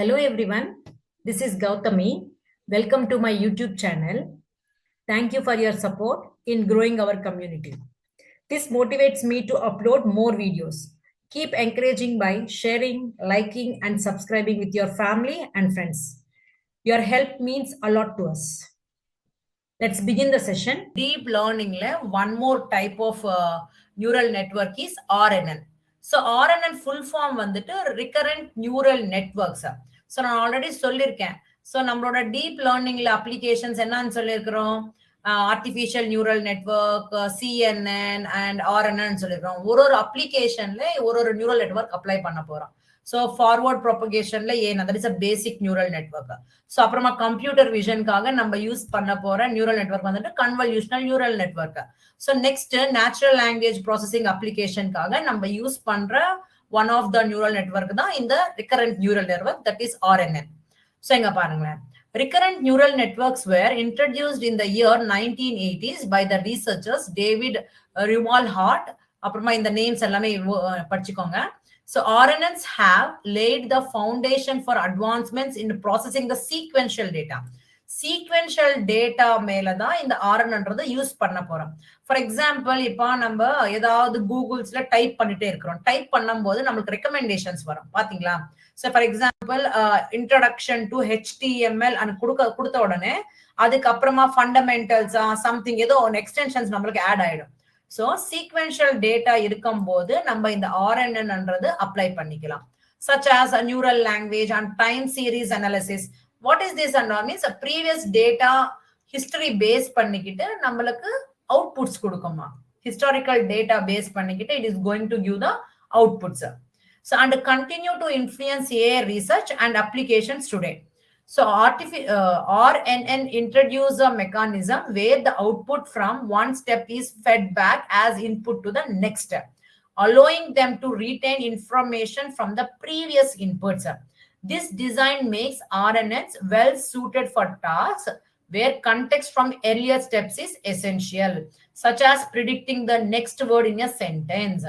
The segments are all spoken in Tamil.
Hello everyone, this is Gautami. Welcome to my YouTube channel. Thank you for your support in growing our community. This motivates me to upload more videos. Keep encouraging by sharing, liking, and subscribing with your family and friends. Your help means a lot to us. Let's begin the session. Deep learning, one more type of neural network is RNN. So RNN full form வந்துட்டு recurrent neural networks. So நான் ஆல்ரெடி சொல்லியிருக்கேன். ஸோ நம்மளோட டீப் லேர்னிங்ல அப்ளிகேஷன்ஸ் என்னன்னு சொல்லியிருக்கிறோம், artificial neural network, CNN and RNN சொல்லியிருக்கிறோம். ஒரு அப்ளிகேஷன்ல ஒரு நியூரல் நெட்வொர்க் அப்ளை பண்ண போறோம். ஸோ ஃபார்வர்ட் ப்ரொபகேஷன்ல that is a basic neural network. So அப்புறமா கம்ப்யூட்டர் விஷனுக்காக நம்ம யூஸ் பண்ண போற நியூரல் நெட்வொர்க் வந்துட்டு convolutional neural network. So next natural language processing அப்ளிகேஷனுக்காக நம்ம யூஸ் பண்ற one of the neural network தான் இந்த recurrent neural network, that is RNN. So இங்க பாருங்களேன், recurrent neural networks were introduced in the year 1980s by the researchers David Rumalhart. அப்புறமா இந்த நேம்ஸ் எல்லாமே படிச்சுக்கோங்க. So RNNs have laid the foundation for advancements in processing the sequential data. Sequential data மேலதான் இந்த RNNன்றதை யூஸ் பண்ண போறோம். ஃபார் எக்ஸாம்பிள், இப்போ நம்ம ஏதாவது கூகுள்ஸ்ல டைப் பண்ணிட்டே இருக்கிறோம். டைப் பண்ணும் போது நம்மளுக்கு ரெக்கமெண்டேஷன்ஸ் வரும், பாத்தீங்களா? So for example, introduction to HTML கொடுத்த உடனே அதுக்கப்புறமா ஃபண்டமெண்டல்ஸா சம்திங் ஏதோ ஒன்று எக்ஸ்டென்ஷன்ஸ் நம்மளுக்கு ஆட் ஆயிடும். ஸோ சீக்வென்ஷியல் டேட்டா இருக்கும் போது நம்ம இந்த RNNன்றது அப்ளை பண்ணிக்கலாம். such as a neural language and time series analysis. What is this? And means a previous data history base பண்ணிக்கிட்டு நம்மளுக்கு outputs கொடுக்குமா. Historical data base பண்ணிக்கிட்டு it is going to give the outputs. So and continue to influence AI research and applications today. So RNN introduce a mechanism where the output from one step is fed back as input to the next step, allowing them to retain information from the previous inputs. This design makes RNNs well suited for tasks where context from earlier steps is essential, such as predicting the next word in a sentence.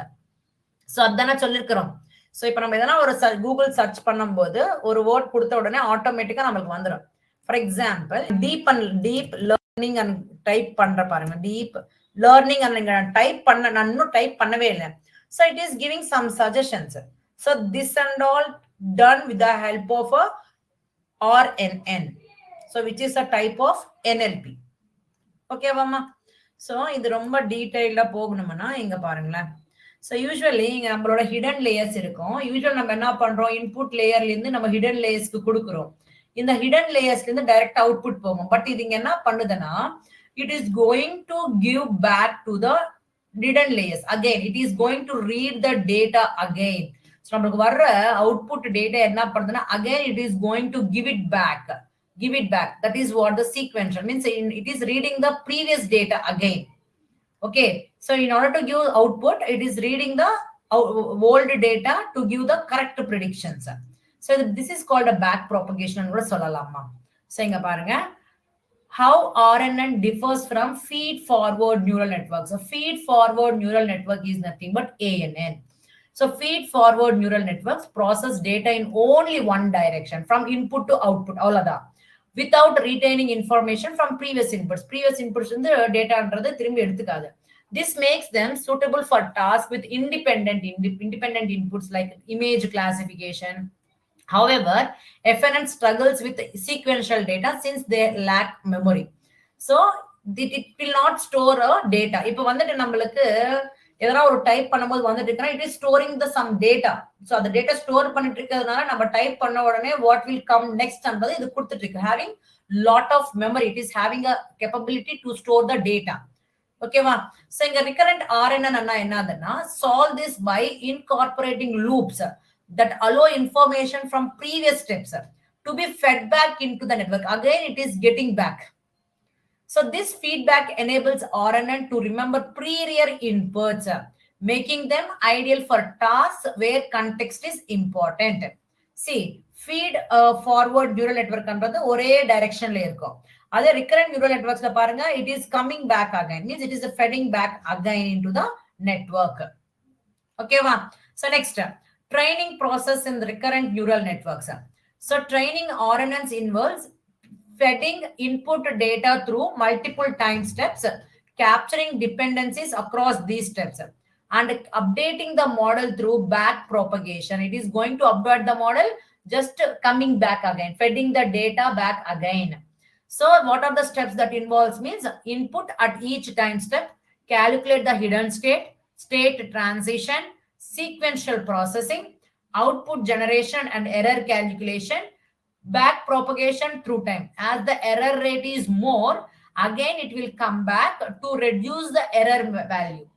So அதான சொல்லிருக்கிறோம். ஸோ இப்போ நம்ம எதனா ஒரு கூகுள் சர்ச் பண்ணும்போது ஒரு வேர்ட் கொடுத்த உடனே ஆட்டோமேட்டிக்கா நம்மளுக்கு வந்துடும். For example, deep learning and type பண்ற பாருங்க. டீப் லேர்னிங் அண்ட் டைப் பண்ண நான் இன்னும் டைப் பண்ணவே இல்லை. So it is giving some suggestions. So this and all done with the help of a RNN, so which is a type of NLP. Okay வாமா? ஸோ இது ரொம்ப டீடைல்டா போகணும்னா இங்க பாருங்களேன். ஸோ யூஸ்வலி இங்க நம்மளோட ஹிடன் லேயர்ஸ் இருக்கும். யூஸ்வல் நம்ம என்ன பண்றோம், இன்புட் லேயர்ல இருந்து நம்ம ஹிடன் லேயர்ஸ்க்கு கொடுக்குறோம். இந்த ஹிடன் லேயர்ஸ்ல இருந்து டைரக்ட் அவுட்புட் போகும். பட் இது இங்க என்ன பண்ணுதுன்னா, it is going to give back to the hidden layers. Again it is going to read the data again. நம்மளுக்கு வர்ற அவுட்புட் டேட்டா என்ன பண்ணுதுன்னா, again it is going to give it back. That is what the sequential means. It is reading the previous data again. Okay, so in order to give output, it is reading the old data to give the correct predictions. So this is called a back propagation கூட சொல்லலாமா. So இங்க பாருங்க, how RNN differs from feed forward neural networks. So feed forward neural network is nothing but ANN. So feed forward neural networks process data in only one direction, from input to output, அவ்வளவுதான், without retaining information from previous inputs. Previous inputs வந்து டேட்டான்றது திரும்பி எடுத்துக்காது. This makes them suitable for tasks with independent inputs like image classification. However, FNN struggles with sequential data since they lack memory. So it will not store a data. இப்போ வந்துட்டு நம்மளுக்கு எதனா ஒரு டைப் பண்ணும்போது வந்துட்டு இருக்கா, it is storing the some data. So அந்த டேட்டா ஸ்டோர் பண்ணிட்டு இருக்கிறதுனால நம்ம டைப் பண்ண உடனே வாட் வில் கம் நெக்ஸ்ட் என்பது இது கொடுத்துட்டு இருக்கு. Having lot of memory, it is having a capability to store the data. ஓகேவா? ஸோ இங்க ரிகரண்ட் RNN என்னதுன்னா, solve this by incorporating loops that allow information from previous steps to be fed back into the network. Again, it is getting back. So this feedback enables RNN to remember prior inputs, making them ideal for tasks where context is important. See, feed forward neural network என்பது ஒரே டைரக்ஷன்ல இருக்கும். அதே recurrent neural networks பாருங்க, it is coming back again, means it is feeding back again into the network. Okay வா? So next, training process in the recurrent neural networks. So training RNNs involves feeding input data through multiple time steps, capturing dependencies across these steps, and updating the model through back propagation. It is going to update the model, just coming back again, feeding the data back again. So what are the steps that involves means input at each time step, calculate the hidden state, state transition, sequential processing, output generation and error calculation, back propagation through time. As the error rate is more, again it will come back to reduce the error value.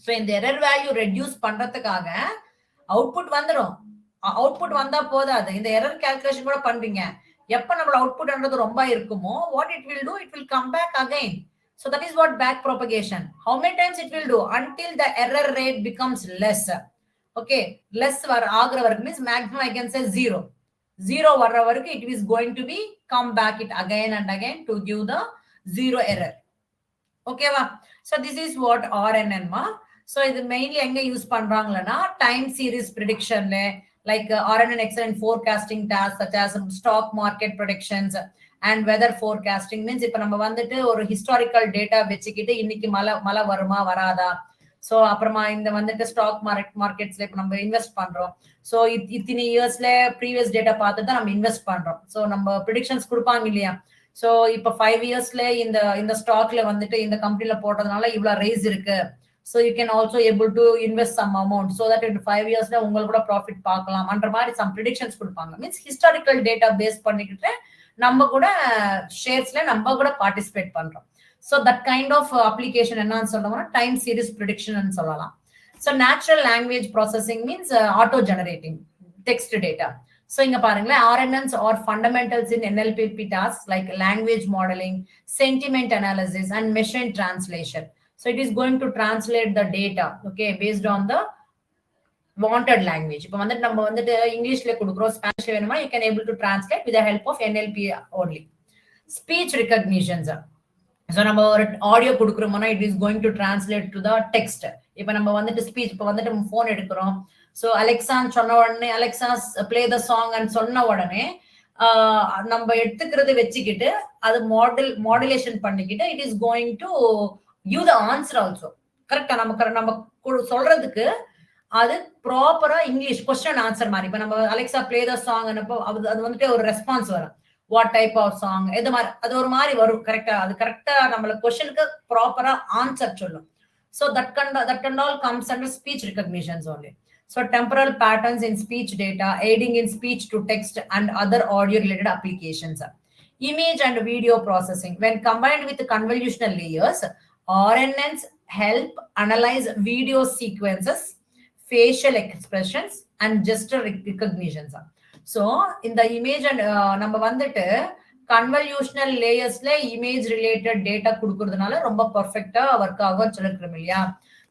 So in the error value reduce பண்றதுக்காக அவுட்புட் வந்துடும். அவுட்புட் வந்தா போதாது, இந்த எரர் கால்குலேஷன் கூட பண்றீங்க. எப்ப நம்மளோட அவுட்புட்ன்றது ரொம்ப இருக்குமோ, what it will do, it will come back again. So that is what back propagation. How many times it will do? Until the error rate becomes less. Okay, less ஆகுற வரைக்கும் means maximum I can say 0. 0 வர்ற வரைக்கும் it is going to be come back it again and again to give the 0 error. Okay va? So this is what RNN ma. So இது mainly எங்க use பண்றாங்களனா time series prediction like RNN excellent forecasting tasks such as stock market predictions and weather forecasting means இப்ப நம்ம வந்துட்டு ஒரு historical data வெச்சிக்கிட்டு இன்னைக்கு மழை வருமா வராதா, சோ அப்புறமா இந்த வந்துட்டு ஸ்டாக் மார்க்கெட்ஸ்ல இப்ப நம்ம இன்வெஸ்ட் பண்றோம், சோ இத்தனை இயர்ஸ்ல ப்ரீவியஸ் டேட்டா பார்த்து தான் நம்ம இன்வெஸ்ட் பண்றோம், சோ நம்ம ப்ரெடிக்ஷன்ஸ் கொடுப்பாங்க இல்லையா. சோ இப்ப 5 இயர்ஸ்ல இந்த ஸ்டாக்ல வந்துட்டு இந்த கம்பெனில போட்டதுனால இவ்வளவு ரைஸ் இருக்கு, so you can also able to invest some amount so that in 5 yearsல உங்களுக்கு கூட ப்ராஃபிட் பார்க்கலாம் அந்த மாதிரி some predictions கொடுப்பாங்க. மீன்ஸ் ஹிஸ்டாரிக்கல் டேட்டா பேஸ் பண்ணிக்கிட்டு நம்ம கூட ஷேர்ஸ்ல நம்ம கூட பார்ட்டிசிபேட் பண்றோம். So that kind of application என்னன்னு சொல்றோம்னா time series prediction ன்னு சொல்லலாம். So natural language processing means auto generating text data. So இங்க பாருங்களேன், RNNs are fundamentals in NLP tasks like language modeling, sentiment analysis and machine translation. So it is going to translate the data, okay, based on the wanted language. இப்போ வந்துட்டு நம்ம வந்துட்டு இங்கிலீஷ்ல கொடுக்குறோம், ஸ்பானிஷ்ல வேணுமா, you can able to translate with the help of NLP only. Speech recognitions. So நம்ம ஒரு audio கொடுக்குறோம்னா it is going to translate to the text. இப்போ நம்ம வந்துட்டு ஸ்பீச், இப்போ வந்துட்டு நம்ம போன் எடுக்கிறோம், so அலெக்சான்னு சொன்ன உடனே Alexa play the song and சொன்ன உடனே நம்ம எடுத்துக்கிறது வச்சுக்கிட்டு அது மாடுலேஷன் பண்ணிக்கிட்டு it is going to give the answer also. கரெக்டா நம்ம சொல்றதுக்கு அது ப்ராப்பரா இங்கிலீஷ் கொஸ்டின் ஆன்சர் மாதிரி. இப்ப நம்ம அலெக்சா பிளே த சாங் அது வந்துட்டு ஒரு ரெஸ்பான்ஸ் வரும், வாட் டைப் ஆஃப் சாங், எது மாதிரி அது ஒரு மாதிரி வரும். கரெக்டா அது கரெக்டா நம்மளுக்கு கொஸ்டினுக்கு ப்ராப்பரா ஆன்சர் சொல்லும். So that and all comes under speech recognitions only. So temporal patterns in speech data, aiding in speech to text and other audio related applications. Image and video processing. When combined with convolutional layers, RNNs help analyze video sequences, facial expressions and gesture recognitions. So in the image and நம்ம வந்துட்டு கன்வல்யூஷனல் லேயர்ஸ்ல இமேஜ் ரிலேட்டட் டேட்டா கொடுக்கறதுனால ரொம்ப பர்ஃபெக்ட்டா ஒர்க் ஆகும் சொல்லிருக்கோம் இல்லையா.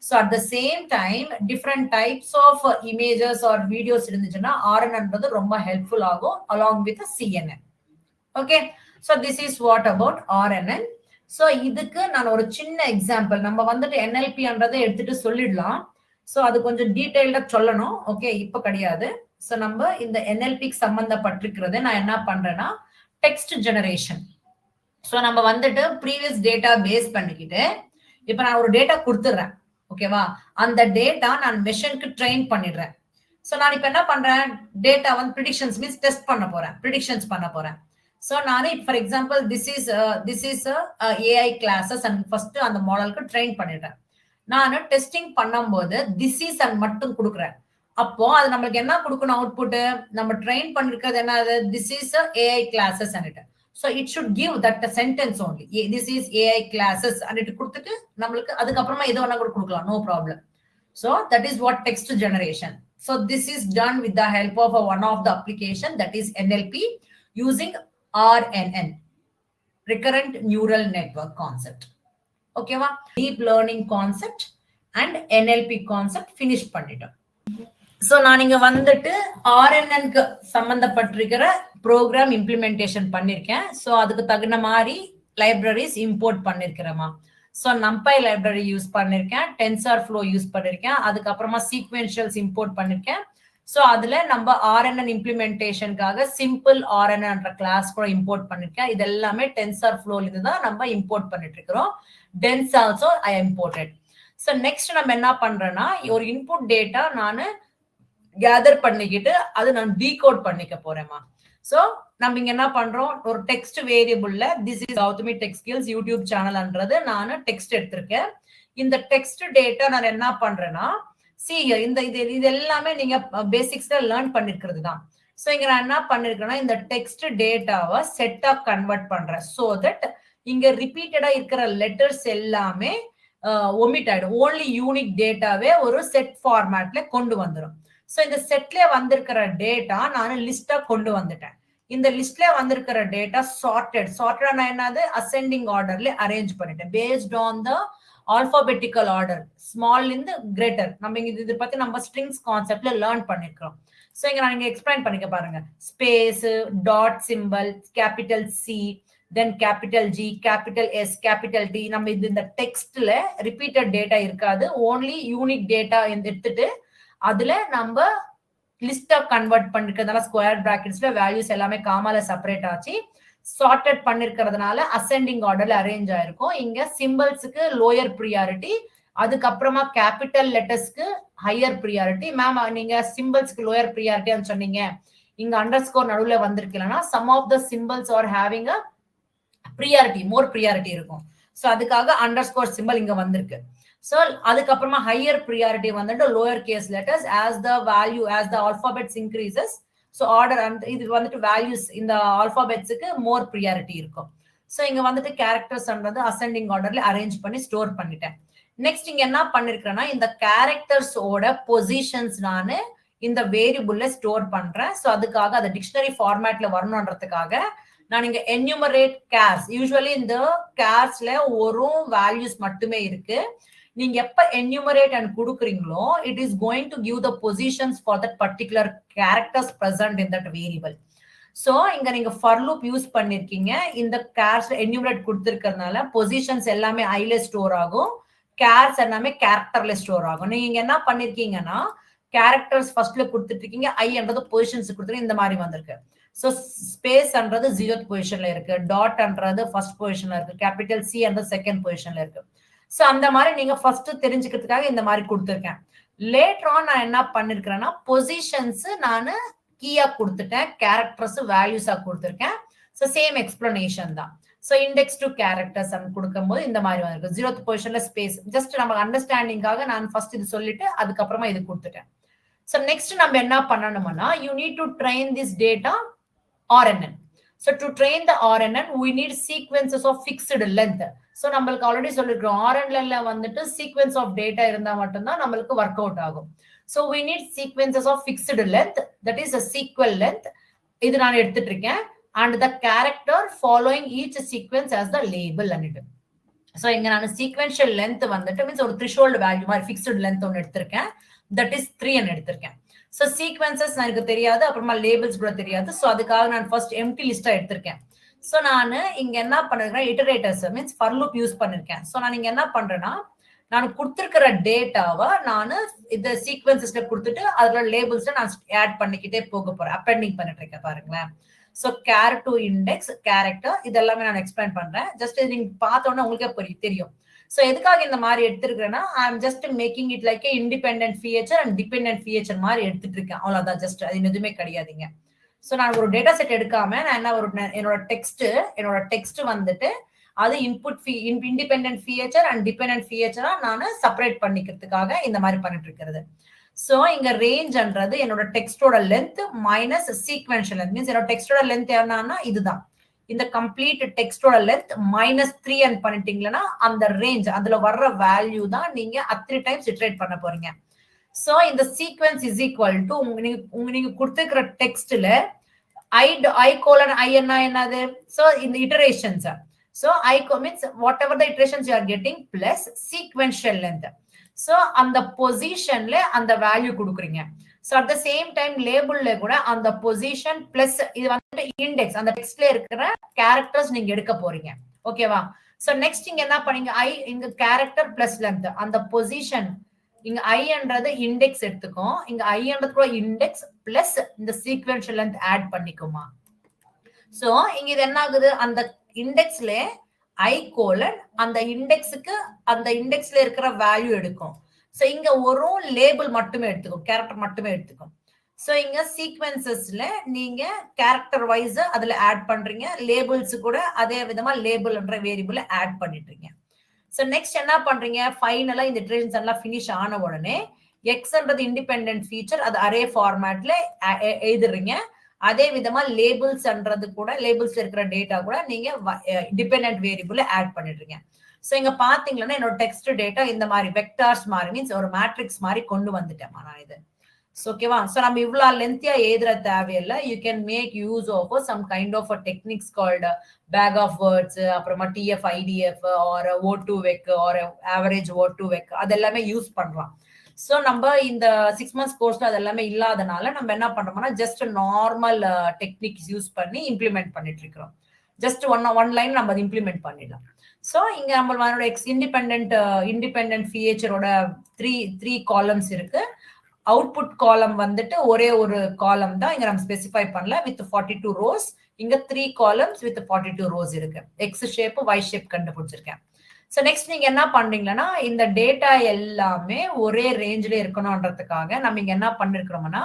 So at the same time different types of images or videos இருந்துச்சுன்னா RNNன்றது ரொம்ப ஹெல்ப்ஃபுல் ஆகும் along with CNN. Okay, so this is what about RNN. So இதுக்கு நான் ஒரு சின்ன எக்ஸாம்பிள், நம்ம வந்துட்டு NLPன்றதை எடுத்துட்டு சொல்லிடலாம். ஸோ அது கொஞ்சம் டீடைல்டா சொல்லணும், ஓகே, இப்ப கிடையாது. ஸோ நம்ம இந்த NLPக்கு சம்பந்தப்பட்டிருக்கிறத நான் என்ன பண்றேன்னா டெக்ஸ்ட் ஜெனரேஷன். ஸோ நம்ம வந்துட்டு ப்ரீவியஸ் டேட்டா பேஸ் பண்ணிக்கிட்டு இப்ப நான் ஒரு டேட்டா கொடுத்துடுறேன், ஓகேவா, அந்த டேட்டா நான் மெஷினுக்கு ட்ரெயின் பண்ணிடுறேன். ஸோ நான் இப்ப என்ன பண்றேன், டேட்டா வந்து ப்ரிடிக்ஷன்ஸ் மீன்ஸ் டெஸ்ட் பண்ண போறேன், ப்ரிடிக்ஷன்ஸ் பண்ண போறேன். ஸோ நான் for example this is AI classes and first அந்த மாடலுக்கு ட்ரெயின் பண்ணிடுறேன். நான் டெஸ்டிங் பண்ணும்போது திஸ் இஸ் அண்ட் மட்டும் கொடுக்குறேன். அப்போ அது நம்மளுக்கு என்ன கொடுக்கணும் அவுட்புட், நம்ம ட்ரெயின் பண்ணிருக்கிறது என்னது, this is AI classes and so it should give that sentence only, this is AI classes and it கொடுத்துட்டு நம்மளுக்கு அதுக்கப்புறமா எது வேணா கூட கொடுக்கலாம், no problem. So that is what text generation. So this is done with the help of one of the application, that is NLP, using RNN, recurrent neural network concept. Okay va, deep learning concept and NLP concept finish பண்ணிட்டோம். ஸோ நான் இங்க வந்துட்டு RNNக்கு சம்பந்தப்பட்டிருக்கிற ப்ரோக்ராம் இம்ப்ளிமெண்டேஷன் பண்ணிருக்கேன். ஸோ அதுக்கு தகுந்த மாதிரி லைப்ரரிஸ் இம்போர்ட் பண்ணிருக்கிறேமா. ஸோ NumPy லைப்ரரி யூஸ் பண்ணிருக்கேன், TensorFlow யூஸ் பண்ணிருக்கேன், அதுக்கப்புறமா சீக்வென்ஷியல்ஸ் இம்போர்ட் பண்ணிருக்கேன், ஸோ அதுல நம்ம RNN இம்ப்ளிமெண்டேஷனுக்காக சிம்பிள் RNNன்ற கிளாஸ் கூட இம்போர்ட் பண்ணிருக்கேன். இது எல்லாமே டென்சர் ஃப்ளோல இருந்து தான் நம்ம இம்போர்ட் பண்ணிட்டு இருக்கிறோம். Dense also I imported. So next நம்ம என்ன பண்றோம்னா ஒரு இன்புட் டேட்டா நான் கேதர் பண்ணிக்கிட்டு அது நான் டீகோட் பண்ணிக்க போறேம்மா. ஸோ நம்ம இங்க என்ன பண்றோம் ஒரு டெக்ஸ்ட் வேரியபிள்ல this is Gautami tech skills YouTube சேனல்ன்றது நான் டெக்ஸ்ட் எடுத்திருக்கேன். இந்த டெக்ஸ்ட் டேட்டா நான் என்ன பண்றேன்னா இந்த இது எல்லாமே நீங்க பேசிக்ஸ்ல லேர்ன் பண்ணிருக்கிறது தான். ஸோ இங்க நான் என்ன பண்ணிருக்கேன்னா இந்த டெக்ஸ்ட் டேட்டாவை செட்டா கன்வெர்ட் பண்றேன். ஸோ தட் இங்க ரிப்பீட்டடா இருக்கிற லெட்டர்ஸ் எல்லாமே ஒமிட் ஆயிடும். ஓன்லி யூனிக் டேட்டாவே ஒரு செட் ஃபார்மேட்ல கொண்டு வந்துடும். ஸோ இந்த செட்ல வந்திருக்கிற டேட்டா நான் லிஸ்டா கொண்டு வந்துட்டேன். இந்த லிஸ்ட்ல வந்திருக்கிற டேட்டா சார்ட்டட் என்னது அசெண்டிங் ஆர்டர்ல அரேஞ்ச் பண்ணிட்டேன் paste on the alphabetical order small இருந்து கிரேட்டர். நம்ம இங்க இது பத்தி நம்ம ஸ்ட்ரிங்ஸ் கான்செப்ட்ல லேர்ன் பண்ணிருக்கோம். ஸோ இங்க நான் இங்க எக்ஸ்பிளைன் பண்ணிக்க பாருங்க. Space, dot symbol, capital C, then capital G, capital S, capital T. நம்ம இந்த டெக்ஸ்ட்ல ரிப்பீட்டட் டேட்டா இருக்காது. ஓன்லி யூனிக் டேட்டா எடுத்துட்டு அதுல நம்ம லிஸ்டா கன்வெர்ட் பண்ணிருக்கிறதுனால ஸ்கொயர் பிராக்கெட்ஸ்ல வேல்யூஸ் எல்லாமே காமால செப்பரேட் ஆச்சு. சார்ட்டட் பண்ணிருக்கிறதுனால அசெண்டிங் ஆர்டர்ல அரேஞ்ச் ஆயிருக்கும். இங்க சிம்பிள்ஸுக்கு லோயர் ப்ரியாரிட்டி, அதுக்கப்புறமா கேபிட்டல் லெட்டர்ஸ்க்கு ஹையர் ப்ரியாரிட்டி. மேம் நீங்க சிம்பிள்ஸ்க்கு லோயர் ப்ரியாரிட்டின்னு சொன்னீங்க, இங்க அண்டர்ஸ்கோர் நடுவுல வந்திருக்கலன்னா some of the symbols are having a priority, more priority இருக்கும். ஸோ அதுக்காக அண்டர்ஸ்கோர் சிம்பிள் இங்க வந்திருக்கு. ஸோ அதுக்கப்புறமா ஹையர் ப்ரியாரிட்டி வந்துட்டு lower case letters as the value as the alphabets increases. So order இது வந்துட்டு வேல்யூஸ் இந்த ஆல்பாபெட்ஸுக்கு மோர் ப்ரியாரிட்டி இருக்கும். ஸோ இங்க வந்துட்டு கேரக்டர்ஸ்ன்றது அசெண்டிங் ஆர்டர்ல அரேஞ்ச் பண்ணி ஸ்டோர் பண்ணிட்டேன். நெக்ஸ்ட் இங்க என்ன பண்ணிருக்கிறேன்னா இந்த கேரக்டர்ஸோட பொசிஷன்ஸ் நான் இந்த வேரியபிள்ல ஸ்டோர் பண்றேன். ஸோ அதுக்காக அதை டிக்ஷனரி ஃபார்மேட்ல வரணுன்றதுக்காக நான் இங்க என்யூமரேட் கேர்ஸ். யூஸ்வலி இந்த கேர்ஸ்ல ஒரு வேல்யூஸ் மட்டுமே இருக்கு. நீங்க எப்ப என்யூமரேட் அண்ட் கொடுக்குறீங்களோ it is going to give the positions for that particular characters present in that variable. So இங்க நீங்க ஃபார் லூப் யூஸ் பண்ணிருக்கீங்க. இந்த கேர்ஸ் என்யூமரேட் கொடுத்திருக்கிறதுனால பொசிஷன்ஸ் எல்லாமே ஐல ஸ்டோர் ஆகும், கேர்ஸ் எல்லாமே கேரக்டர்ல ஸ்டோர் ஆகும். நீங்க இங்க என்ன பண்ணிருக்கீங்கன்னா கேரக்டர்ஸ் ஃபர்ஸ்ட்ல கொடுத்துட்டு இருக்கீங்க, ஐன்றது பொசிஷன்ஸ் கொடுத்துருக்கு, இந்த மாதிரி வந்திருக்கு. ஸோ ஸ்பேஸ்ன்றது 0th பொசிஷன்ல இருக்கு, டாட்ன்றது ஃபர்ஸ்ட் பொசிஷன்ல இருக்கு, கேபிட்டல் சின்றது செகண்ட் பொசிஷன்ல இருக்கு. சோ அந்த மாதிரி நீங்க ஃபர்ஸ்ட் தெரிஞ்சுக்கிறதுக்காக இந்த மாதிரி கொடுத்துருக்கேன். லேட்டர் ஆன் நான் என்ன பண்ணிருக்கிறேன்னா பொசிஷன்ஸ் நான் கீயா கொடுத்துட்டேன், கேரக்டர்ஸ் வேல்யூஸா கொடுத்துருக்கேன். ஸோ சேம் எக்ஸ்பிளனேஷன் தான். ஸோ இண்டெக்ஸ் டு கேரக்டர்ஸ் கொடுக்கும்போது இந்த மாதிரி வந்திருக்கு. 0th பொசிஷன்ல ஸ்பேஸ். ஜஸ்ட் நம்ம அண்டர்ஸ்டாண்டிங்காக நான் ஃபர்ஸ்ட் இது சொல்லிட்டு அதுக்கப்புறமா இது கொடுத்துட்டேன். ஸோ நெக்ஸ்ட் நம்ம என்ன பண்ணணும்னா you need to train this data RNN. So to train the RNN, we need sequences of fixed length. So நம்மளுக்கு ஆல்ரெடி சொல்லிருக்கோம் RNNல வந்துட்டு sequence of data இருந்தா மட்டும்தான் நம்மளுக்கு ஒர்க் அவுட் ஆகும். So we need sequences of fixed length, that is a sequel length. இது நான் எடுத்துட்டு இருக்கேன். And the character following each sequence as the label அன்னிட்டு. So இங்க நான் sequential length வந்துட்டு மீன்ஸ் ஒரு threshold value மாதிரி fixed length ஒன்று எடுத்திருக்கேன். That is 3 எடுத்திருக்கேன். ஸோ சீக்வன்சஸ் எனக்கு தெரியாது, அப்புறமா லேபிள்ஸ் கூட தெரியாது. ஸோ அதுக்காக நான் ஃபர்ஸ்ட் எம்டி லிஸ்டா எடுத்திருக்கேன். ஸோ நான் இங்க என்ன பண்ணிருக்கேன் இட்டரேட்டர்ஸ் மீன்ஸ் ஃபார் லூப் யூஸ் பண்ணிருக்கேன். ஸோ நான் இங்க என்ன பண்றேன்னா நான் கொடுத்திருக்கிற டேட்டாவை நான் இந்த சீக்வன்சஸ்ல கொடுத்துட்டு அதுல லேபிள்ஸ்ல நான் ஆட் பண்ணிக்கிட்டே போக போறேன், அப்பெண்டிங் பண்ணிட்டு இருக்கேன் பாருங்களேன். So care to index character இதெல்லாமே நான் எக்ஸ்பிளைன் பண்றேன். ஜஸ்ட் நீங்க பார்த்தோன்னா உங்களுக்கே தெரியும். சோ எதுக்காக இந்த மாதிரி எடுத்துருக்கேன்னா I am just making it like independent feature and dependent feature மாதிரி எடுத்துட்டு இருக்கேன். அவ்வளவுதான், ஜஸ்ட் அது எதுவுமே கிடையாதுங்க. சோ நான் ஒரு டேட்டா செட் எடுக்காம நான் என்ன என்னோட டெக்ஸ்ட் வந்துட்டு அது இன்புட் இண்டிபெண்டன்ட் ஃபீச்சர் அண்ட் டிபெண்டன்ட் ஃபீச்சரா நான் செப்பரேட் பண்ணிக்கிறதுக்காக இந்த மாதிரி பண்ணிட்டு இருக்கிறது. சோ இங்க ரேஞ்ச்ன்றது என்னோட டெக்ஸ்டோட length minus sequential length. Means என்னோட டெக்ஸ்டோட லென்த் என்னன்னா இதுதான், இந்த கம்ப்ளீட் டெக்ஸ்டோட லென்த் -3 பண்ணிட்டீங்கன்னா அந்த ரேஞ்ச் அதுல வர்ற வேல்யூ தான் நீங்க அத்தனை டைம்ஸ் இட்டரேட் பண்ண போறீங்க. சோ இந்த சீக்வென்ஸ் இஸ் ஈக்குவல் டு நீங்க கொடுத்துக்கிற டெக்ஸ்ட்ல I colon I என்னது, சோ இந்த iterations. So I means whatever the iterations you are getting plus sequential length. So அந்த பொசிஷன்ல அந்த வேல்யூ கொடுக்குறீங்க. So at the same time லேபிள்ல கூட அந்த பொசிஷன் பிளஸ் இது வந்துட்டு இண்டெக்ஸ் அந்த டெக்ஸ்ட்ல இருக்கிற கேரக்டர்ஸ் நீங்க எடுக்க போறீங்க. ஓகேவா? சோ நெக்ஸ்ட் இங்க என்ன பண்ணீங்க இங்க கேரக்டர் பிளஸ் லென்த் அந்த பொசிஷன் இங்க ஐன்றது இண்டெக்ஸ் எடுத்துக்கும். இங்க ஐன்றது கூட இண்டெக்ஸ் பிளஸ் இந்த சீக்வென்ஷியல் லென்த் ஆட் பண்ணிக்குமா. சோ இங்க இது என்ன ஆகுது, அந்த இண்டெக்ஸ்ல ஐ கோலன் அந்த இண்டெக்ஸுக்கு அந்த இண்டெக்ஸ்ல இருக்கிற வேல்யூ எடுக்கும். சோ இங்க ஒரு லேபிள் மட்டுமே எடுத்துக்கும், கேரக்டர் மட்டுமே எடுத்துக்கும். சோ இங்க சீக்வென்சஸ்ல நீங்க கேரக்டர் வைஸ் அதுல ஆட் பண்றீங்க, லேபிள்ஸ் கூட அதே விதமா லேபிள்ன்ற வேரியபிள் ஆட் பண்ணிட்டீங்க. சோ நெக்ஸ்ட் என்ன பண்றீங்க, ஃபைனலா இந்த இட்டரேஷன்ஸ் எல்லாம் ஃபினிஷ் ஆன உடனே எக்ஸ்ன்றது இண்டிபெண்டன்ட் ஃபீச்சர், அது அரே ஃபார்மேட்ல எழுதுறீங்க. அதே விதமா லேபிள்ஸ்ன்றது கூட லேபிள்ஸ்ல இருக்கிற டேட்டா கூட நீங்க டிபெண்டன்ட் வேரியபிள் ஆட் பண்ணிடுறீங்க. சோ இங்க பாத்தீங்கன்னா என்னோட டெக்ஸ்ட் டேட்டா இந்த மாதிரி வெக்டார்ஸ் மாதிரி மீன்ஸ் ஒரு மேட்ரிக்ஸ் மாதிரி கொண்டு வந்துட்டேன் நான் இது. ஓகேவா. சோ நம்ம இவ்வளவு லென்த்தியா எழுதுற தேவையில்லை. You can make use of some kind of techniques called bag of words, அப்புறமா TF IDF or O2 vec R average O2 வெக் அதெல்லாமே யூஸ் பண்ணலாம். சோ நம்ம இந்த 6 months கோர்ஸ்ல அதெல்லாமே இல்லாதனால நம்ம என்ன பண்றோம்னா ஜஸ்ட் நார்மல் டெக்னிக்ஸ் யூஸ் பண்ணி இம்ப்ளிமெண்ட் பண்ணிட்டு இருக்கிறோம். ஜஸ்ட் ஒன் லைன் நம்ம அதை இம்ப்ளிமெண்ட் பண்ணிடலாம். சோ இங்க நம்மளோட இண்டிபெண்டன்ட் ஃபீச்சரோட த்ரீ காலம்ஸ் இருக்கு. அவுட்புட் காலம் வந்துட்டு ஒரே ஒரு காலம் தான் இங்க நம்ம ஸ்பெசிஃபை பண்ணல வித் 42 ரோஸ். இங்க 3 காலம்ஸ் வித் 42 ரோஸ் இருக்கு. எக்ஸ் ஷேப் y ஷேப் கண்டுபிடிச்சிருக்கேன். சோ நெக்ஸ்ட் நீங்க என்ன பண்றீங்கன்னா இந்த டேட்டா எல்லாமே ஒரே ரேஞ்ச்ல இருக்கணும்ன்றதுக்காக நம்ம இங்க என்ன பண்ணிருக்கிறோம்னா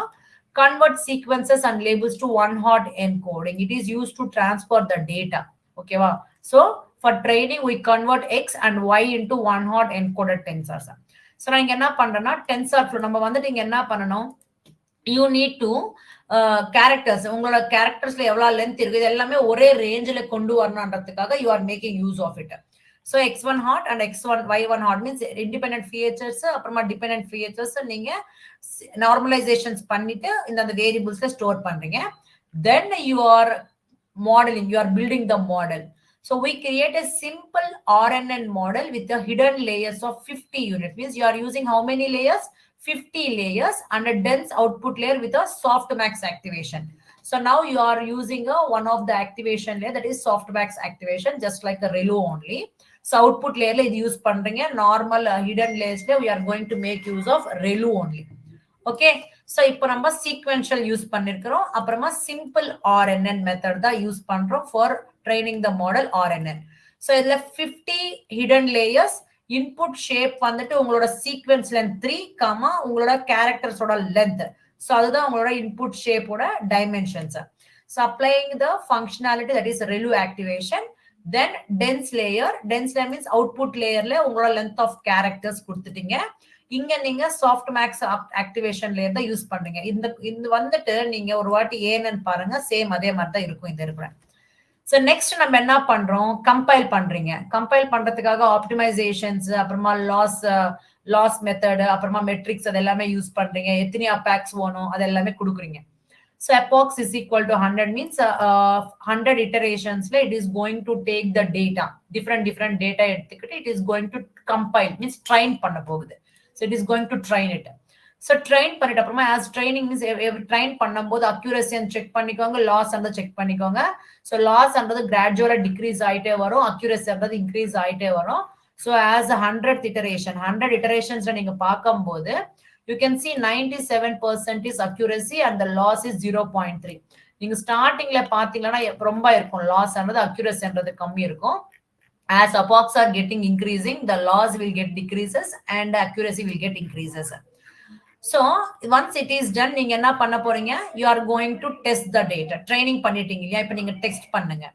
convert sequences and labels to one hot encoding. It is used to transfer the data. Okay va. So for training we convert x and y into one hot encoded tensors. So நான் இங்க என்ன பண்றேன்னா டென்சர் ஃப்ளோ நம்ம வந்துட்டு இங்க என்ன பண்ணணும், யூ நீட் டு கேரக்டர்ஸ் உங்களோட கேரக்டர்ஸ்ல எவ்வளவு லென்த் இருக்கு இது எல்லாமே ஒரே ரேஞ்சில கொண்டு வரணும்ன்றதுக்காக you are making use of it. So x1 hot and y1 hot means independent features அப்புறமா dependent features நீங்க நார்மலைசேஷன்ஸ் பண்ணிட்டு இந்த வேரியபிள்ஸ்ல ஸ்டோர் பண்றீங்க. Then you are modeling, you are building the model. So we create a simple RNN model with the hidden layers of 50 units. Means you are using how many layers? 50 layers and a dense output layer with a softmax activation. So now you are using one of the activation layer, that is softmax activation, just like the ReLU only. So output layer la idu use பண்றீங்க. Normal hidden layers la we are going to make use of ReLU only. Okay. So இப்போ நம்ம sequential யூஸ் பண்ணிருக்கிறோம். அப்புறமா simple RNN method தான் யூஸ் பண்றோம் for training the model RNN. So இதுல 50 hidden layers, input shape வந்துட்டு உங்களோட sequence length 3, உங்களோட characters ஓட length. So அதுதான் உங்களோட input shape ஓட dimensions. So applying the functionality, that is ReLU activation. Then dense layer means output layerல உங்களோட length of characters கொடுத்துட்டீங்க. இங்க நீங்க softmax activation layer தான் யூஸ் பண்றீங்க. இந்த வந்துட்டு நீங்க ஒரு வாட்டி ஏன்னு பாருங்க, சேம் அதே மாதிரி தான் இருக்கும் இந்த இருக்கிற. So next நம்ம என்ன பண்றோம், கம்பைல் பண்றீங்க. கம்பைல் பண்றதுக்காக ஆப்டிமைசேஷன்ஸ், அப்புறமா லாஸ் மெத்தட், அப்புறமா மெட்ரிக்ஸ் அது எல்லாமே யூஸ் பண்றீங்க. எத்தனை அபாக்ஸ் வேணும் அது எல்லாமே கொடுக்குறீங்க. So apox is equal to 100 means 100 iterations it is going to take the data, different data எடுத்துக்கிட்டு it is going to compile means train பண்ண போகுது. So it is going to train it. So train பண்ணிட்ட அப்புறமா as training means train பண்ணும்போது accuracy செக் பண்ணிக்கோங்க, loss அந்த செக் பண்ணிக்கோங்க. So loss அன்றது gradually decrease ஆயிட்டே வரும், accuracy அன்றது increase ஆயிட்டே வரும். So as a 100th iteration 100 iterations நீங்க பார்க்கும்போது you can see 97% is accuracy and the loss is 0.3. நீங்க ஸ்டார்டிங்ல பாத்தீங்கன்னா ரொம்ப இருக்கும் loss அன்றது, accuracy அன்றது கம்மி இருக்கும். As apox are getting increasing, the loss will get decreases and accuracy will get increases. So once it is done, நீங்க என்ன பண்ண போறீங்க, you are going to test the data. Training பண்ணிட்டீங்க இல்லையா, இப்போ நீங்க டெக்ஸ்ட் பண்ணுங்க.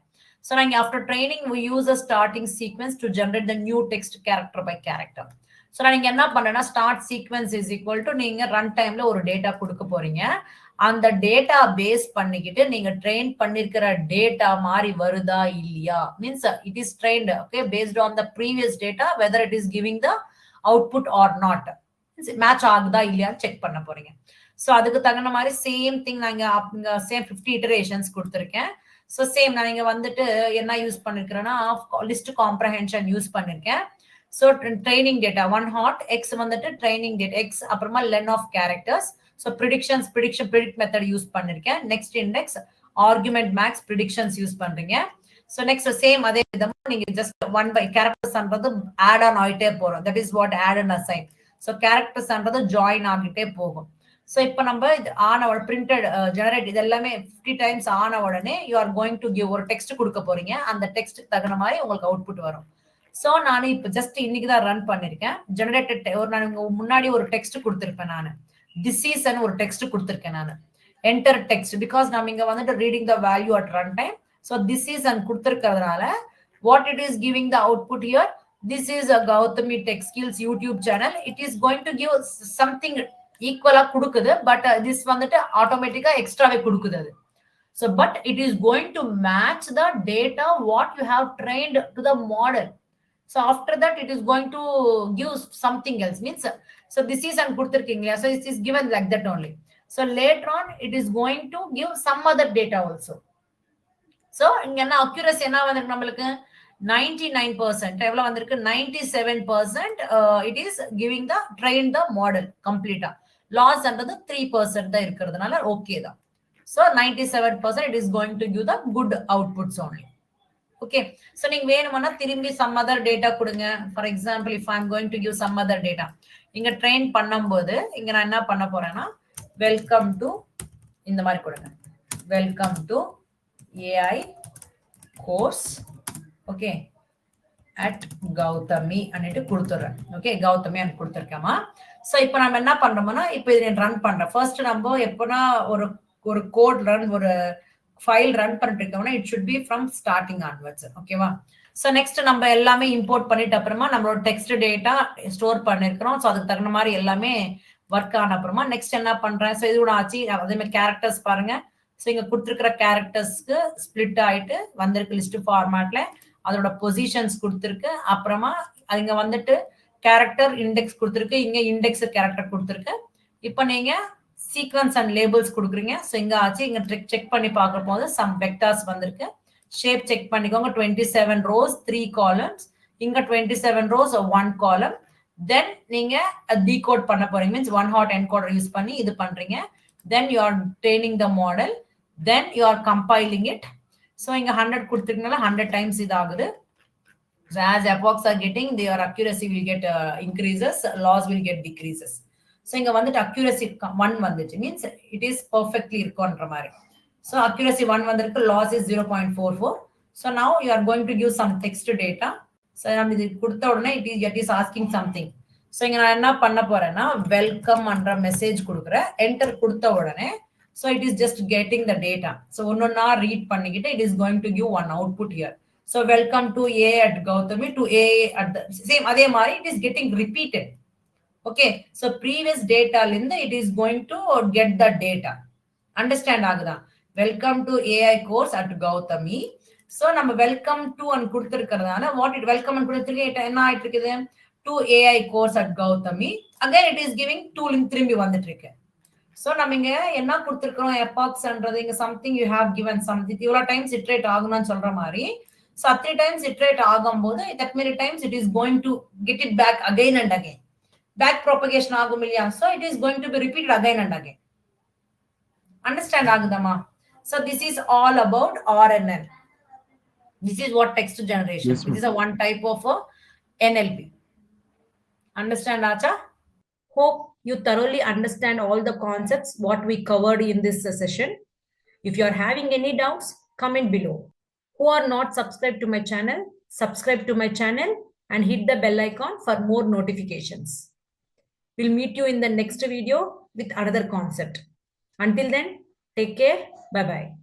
So நாங்க after training we use a starting sequence to generate the new text character by character. So நீங்க என்ன பண்ணனா start sequence is equal to நீங்க ரன் டைம்ல ஒரு டேட்டா கொடுக்க போறீங்க. அந்த டேட்டா பேஸ் பண்ணிக்கிட்டு நீங்க ட்ரெயின் பண்ணிருக்கிற டேட்டா மாதிரி வருதா இல்லையா, means it is trained okay based on the previous data whether it is giving the output or not, match ஆகுதா இல்லையான்னு செக் பண்ண போறீங்க. ஸோ அதுக்கு தகுந்த மாதிரி சேம் திங் நான் சேம் 50 இட்டரேஷன்ஸ் கொடுத்துருக்கேன். ஸோ சேம் நான் இங்க வந்துட்டு என்ன யூஸ் பண்ணிருக்கிறேன்னா லிஸ்ட் காம்ப்ரஹென்ஷன் யூஸ் பண்ணிருக்கேன். So training data 1 hot x வந்துட்டு training data x அப்புறமா len of characters. So predict method use பண்ணிருக்கேன். next index argument max predictions use பண்றீங்க. So next same அதே விதமா நீங்க just 1 by characters அன்றது add on ஆயிட்டே போறோம். That is what add and assign. So கேரக்டர்ஸ்ன்றது ஜாயின் ஆகிட்டே போகும். ஸோ இப்போ நம்ம இது ஆன பிரிண்டட் ஜெனரேட் இது எல்லாமே 50 டைம்ஸ் ஆன உடனே you are going to give ஒரு டெக்ஸ்ட் கொடுக்க போறீங்க. அந்த டெக்ஸ்ட் தகுந்த மாதிரி உங்களுக்கு அவுட்புட் வரும். ஸோ நான் இப்போ ஜஸ்ட் இன்னைக்கு தான் ரன் பண்ணிருக்கேன். ஜெனரேட்டட் ஒரு நான் முன்னாடி ஒரு டெக்ஸ்ட் கொடுத்துருப்பேன். நான் டிசீஸ்ன்னு ஒரு டெக்ஸ்ட் கொடுத்துருக்கேன். நான் என்டர் டெக்ஸ்ட் பிகாஸ் நம்ம இங்க வந்துட்டு reading the value at run time. So this is and கொடுத்துருக்கிறதுனால what it is giving the output here, this is a Gautami Tech Skills YouTube channel. It is going to give something equal கொடுக்குது, பட் this வந்துட்டு ஆட்டோமேட்டிக்கா எக்ஸ்ட்ராவே கொடுக்குது அது. So but it is going to match the data what you have trained to the model. So after that it is going to give something else, means so this is and கொடுத்திருக்கீங்களா, so it is given like that only. So later on it is going to give some other data also. So இங்க என்ன accuracy என்ன வந்திருக்கு நம்மளுக்கு 99%. எவ்வளவு வந்திருக்கு 97%. it is giving the train the model complete. Loss அன்றது 3% தான் இருக்கிறதுனால ஓகே தான். So 97% it is going to give the good outputs only. Okay, so நீங்க வேணும்னா திரும்பி some other data கொடுங்க. For example, if I am going to give some other data, இங்க ட்ரெயின் பண்ணும்போது இங்க நான் என்ன பண்ண போறேன்னா வெல்கம் டு இந்த மாதிரி கொடுங்க. Welcome to AI course, okay, at Gautami அன்னிட்டு கொடுத்துறேன். ஓகே, கௌதமி அண்ட் கொடுத்துருக்கேமா. ஸோ இப்போ நம்ம என்ன பண்றோம்னா இப்போ இதை ரன் பண்றேன். ஃபர்ஸ்ட் நம்ம எப்போனா ஒரு கோட் ரன் ஒரு ஃபைல் ரன் பண்ணிட்டு இருக்கோம்னா it should be from starting onwards. ஓகேவா? ஸோ நெக்ஸ்ட் நம்ம எல்லாமே இம்போர்ட் பண்ணிட்டு அப்புறமா நம்மளோட டெக்ஸ்ட் டேட்டா ஸ்டோர் பண்ணிருக்கிறோம். ஸோ அதுக்கு தகுந்த மாதிரி எல்லாமே ஒர்க் ஆன அப்புறமா நெக்ஸ்ட் என்ன பண்றேன், ஸோ இது கூட ஆச்சு. அதே மாதிரி கேரக்டர்ஸ் பாருங்க. ஸோ இங்க கொடுத்துருக்கிற கேரக்டர்ஸ்க்கு ஸ்பிளிட் ஆயிட்டு வந்திருக்கு லிஸ்ட் ஃபார்மேட்ல. அதோட பொசிஷன்ஸ் கொடுத்துருக்கு. அப்புறமா இங்க வந்துட்டு கேரக்டர் இண்டெக்ஸ் கொடுத்துருக்கு. இங்க இண்டெக்ஸ் கேரக்டர் கொடுத்துருக்கு. இப்போ நீங்க சீக்வன்ஸ் அண்ட் லேபிள்ஸ் கொடுக்குறீங்க. ஸோ இங்க ஆச்சு. இங்க செக் பண்ணி பார்க்க போது சம் வெக்டார்ஸ் வந்திருக்கு. ஷேப் செக் பண்ணிக்கோங்க. 27 rows 3 columns. இங்க 27 rows 1 column. தென் நீங்க டீகோட் பண்ண போறீங்க. மீன்ஸ் 1 hot encoder யூஸ் பண்ணி இது பண்றீங்க. Then you are training the model. Then you are compiling it. So இங்க 100 கொடுத்துருக்கனால 100 times இது ஆகுது. So as epochs are getting, their accuracy will get increases, loss will get decreases. So இங்க வந்துட்டு accuracy 1 வந்துச்சு, means it is perfectly இருக்குன்ற மாதிரி. So accuracy 1 வந்திருக்கு, loss is 0.44. So now you are going to give some text data. So நம்ம இது கொடுத்த உடனே it is asking something. So இங்க நான் என்ன பண்ண போறேன்னா வெல்கம் என்ற மெசேஜ் கொடுக்குறேன். என்டர் கொடுத்த உடனே so it is just getting the data. So ஒன்னொன்னா ரீட் பண்ணிக்கிட்டு it is going to give one output here. So welcome to A at Gautami to A at the same அதே மாதிரி it is getting repeated. Okay, so previous data linda it is going to get the data. Understand ஆகுதா? Welcome to AI course at Gautami. So நம்ம welcome to and கொடுத்திருக்கிறதால what it welcome and கொடுத்திருக்க என்ன ஆயிட்டு இருக்குது to AI course at Gautami. Again it is giving to link திரும்பி வந்துட்டு இருக்கு. So நம்ம இங்க என்ன கொடுத்திருக்கிறோம் epochsன்றது இங்க something you have given something இவ்வளவு டைம்ஸ் iterate ஆகணும்னு சொல்ற மாதிரி. So 3 times iterate ஆகும்போது that many times it is going to get it back again and again. Back propagation ஆகும் இல்லையா? So it is going to be repeated again and again. Understand ஆகுதமா? So this is all about RNN. This is what text generation. Yes, this is a one type of NLP. Understand Acha? Hope you thoroughly understand all the concepts what we covered in this session. If you are having any doubts, comment below. Who are not subscribed to my channel, subscribe to my channel and hit the bell icon for more notifications. We'll meet you in the next video with another concept. Until then, take care. Bye-bye.